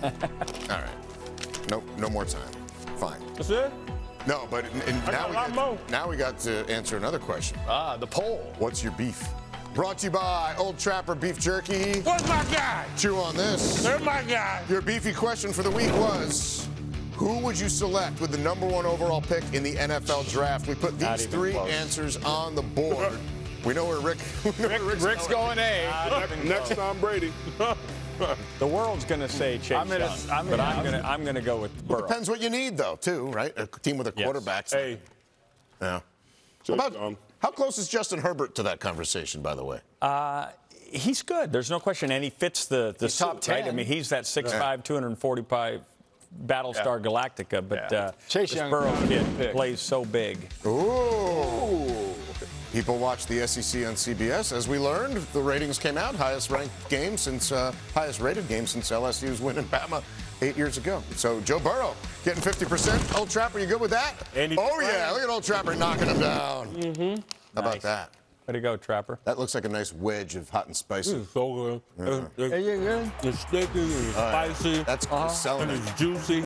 All right. No more time. Fine. That's it? No, but now we got to answer another question. The poll. What's your beef? Brought to you by Old Trapper Beef Jerky. What's my guy? Chew on this. They're my guy. Your beefy question for the week was, who would you select with the #1 overall pick in the NFL draft? We put these three answers on the board. We know where Rick's going A. Next time, Brady. The world's going to say Chase Young, but I'm going to go with Burrow. Depends what you need, though, too, right? A team with a quarterback. Hey. Yeah. How close is Justin Herbert to that conversation, by the way? He's good. There's no question, and he fits the top 10. Right? I mean, he's that 6'5", 245 Battlestar Galactica, but Chase Young, Burrow kid plays so big. Ooh. People watch the SEC on CBS. As we learned, the ratings came out. Highest rated game since LSU's win in Bama 8 years ago. So Joe Burrow getting 50%. Old Trapper, you good with that? Oh yeah, look at Old Trapper knocking him down. How about that? Way to go, Trapper. That looks like a nice wedge of hot and spicy. It's so good. It's sticky, it's spicy. That's selling it. It's juicy.